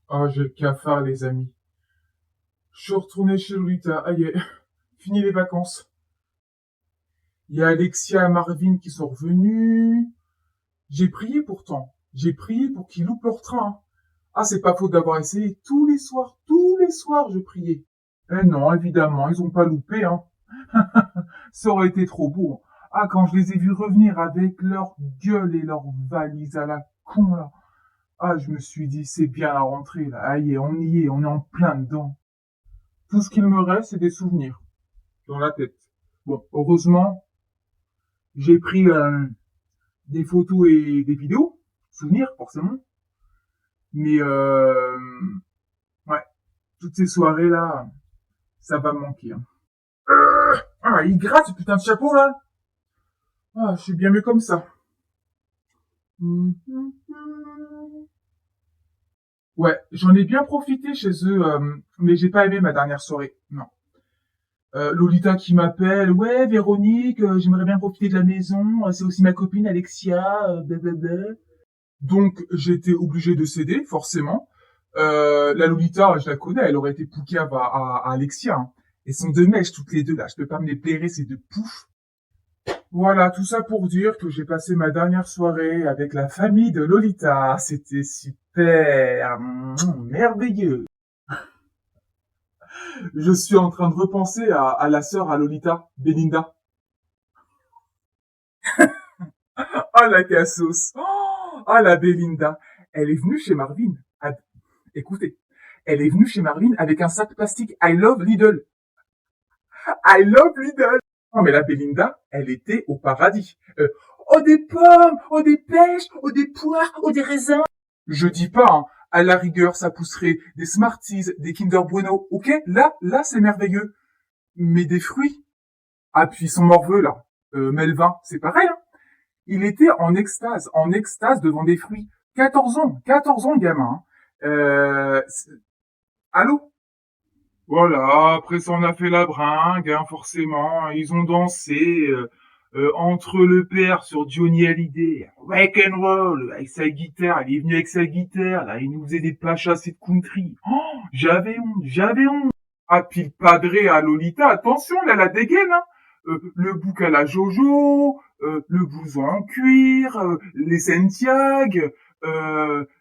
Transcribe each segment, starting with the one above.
Ah, j'ai le cafard, les amis. Je suis retourné chez Lolita. Aïe, fini les vacances. Il y a Alexia et Marvin qui sont revenus. J'ai prié pourtant. J'ai prié pour qu'ils loupent leur train. Ah, c'est pas faute d'avoir essayé. Tous les soirs, je priais. Eh non, évidemment, ils ont pas loupé, hein. Ça aurait été trop beau. Ah, quand je les ai vus revenir avec leur gueule et leur valise à la con, là. Ah, je me suis dit, c'est bien la rentrée, là. Aïe, on est en plein dedans. Tout ce qu'il me reste, c'est des souvenirs dans la tête. Bon, heureusement, j'ai pris des photos et des vidéos, souvenirs forcément. Mais ouais, toutes ces soirées là, ça va me manquer. Hein. Ah, il gratte ce putain de chapeau là. Ah, je suis bien mieux comme ça. Ouais, j'en ai bien profité chez eux, mais j'ai pas aimé ma dernière soirée. Non. Lolita qui m'appelle, ouais Véronique, j'aimerais bien profiter de la maison, c'est aussi ma copine Alexia, blablabla. Donc j'étais obligé de céder, forcément. La Lolita, je la connais, elle aurait été poucave à Alexia. Hein. Elles sont deux mèches toutes les deux là, je peux pas me les blairer ces deux poufs. Voilà, tout ça pour dire que j'ai passé ma dernière soirée avec la famille de Lolita. C'était super, merveilleux. Je suis en train de repenser à la sœur à Lolita, Belinda. Ah la cassos. Ah la Belinda. Elle est venue chez Marvin. Ah, écoutez, elle est venue chez Marvin avec un sac plastique I love Lidl. I love Lidl. Non mais la Belinda, elle était au paradis. Oh des pommes, oh des pêches, oh des poires, oh des raisins. Je dis pas, hein, à la rigueur, ça pousserait des Smarties, des Kinder Bueno. Ok, là c'est merveilleux. Mais des fruits. Ah puis son morveux là, Melvin, c'est pareil. Hein. Il était en extase devant des fruits. 14 ans, gamin. Hein. Allô. Voilà, après ça on a fait la bringue, hein, forcément. Ils ont dansé entre le père sur Johnny Hallyday, rock and roll, avec sa guitare. Il est venu avec sa guitare, là, il nous faisait des pachas et de country. Oh, j'avais honte. Ah, puis le padré à Lolita, attention, là, la dégaine, hein. Le bouc à la Jojo, le blouson en cuir, les Santiago,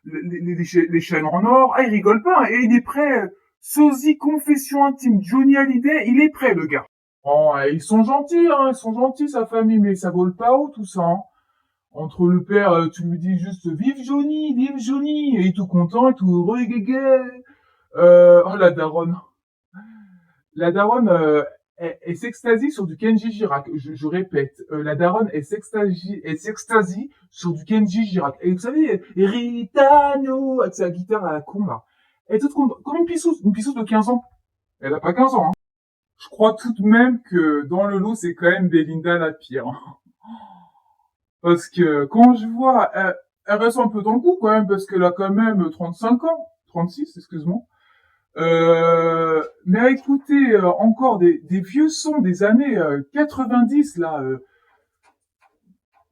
les chaînes en or. Ah, il rigole pas, hein, et il est prêt. Sosie confession intime, Johnny Hallyday, il est prêt, le gars. Oh, ils sont gentils, sa famille, mais ça vole pas haut, tout ça. Hein. Entre le père, tu lui dis juste vive Johnny, et il est tout content, et tout heureux, et gay. Oh, la daronne, elle s'extasie sur du Kenji Girac. Je répète, la daronne, elle s'extasie sur du Kenji Girac. Et vous savez, Ritano, avec sa guitare à la con, là. Elle est toute comme une pissouse de 15 ans. Elle a pas 15 ans, hein. Je crois tout de même que dans le lot, c'est quand même Belinda la pire. Hein. Parce que quand je vois, elle reste un peu dans le coup quand même, parce qu'elle a quand même 35 ans. 36, excuse-moi. Mais à écouter encore des vieux sons des années 90, là,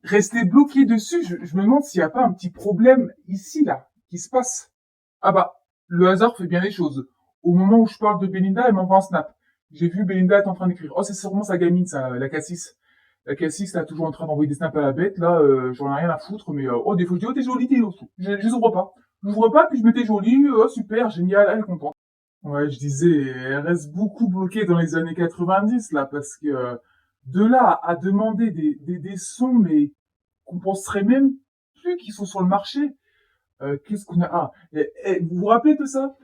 rester bloqué dessus, je me demande s'il n'y a pas un petit problème ici, là, qui se passe. Ah bah, le hasard fait bien les choses. Au moment où je parle de Belinda, elle m'envoie un snap. J'ai vu Belinda être en train d'écrire. Oh, c'est sûrement sa gamine, ça, la Cassis. La Cassis, là, toujours en train d'envoyer des snaps à la bête, là, j'en ai rien à foutre, mais, oh, des fois, je dis, oh, t'es jolie, t'es jolie. Je les ouvre pas. J'ouvre pas, puis je m'étais jolie, oh, super, génial, elle est contente. Ouais, je disais, elle reste beaucoup bloquée dans les années 90, là, parce que, de là à demander des sons, mais qu'on penserait même plus qu'ils sont sur le marché. Qu'est-ce qu'on a? Ah, vous vous rappelez de ça?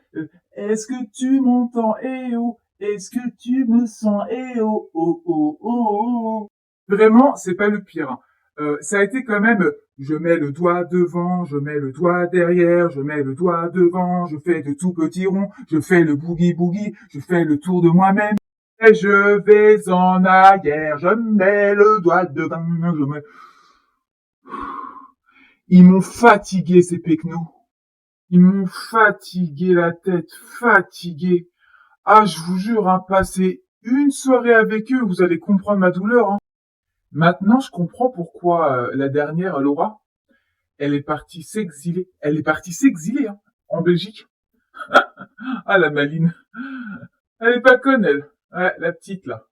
Est-ce que tu m'entends? Eh oh, est-ce que tu me sens? Eh oh, oh, oh, oh, oh. Vraiment, c'est pas le pire. Hein. Ça a été quand même, je mets le doigt devant, je mets le doigt derrière, je mets le doigt devant, je fais de tout petits ronds, je fais le boogie boogie, je fais le tour de moi-même. Et je vais en arrière, je mets le doigt devant, je mets... Ils m'ont fatigué, ces pecnos. Ils m'ont fatigué la tête, fatigué. Ah, je vous jure, hein, passer une soirée avec eux, vous allez comprendre ma douleur. Hein. Maintenant, je comprends pourquoi la dernière, Laura, elle est partie s'exiler. Elle est partie s'exiler hein, en Belgique. Ah, la maline. Elle est pas conne, elle. Ouais, la petite, là.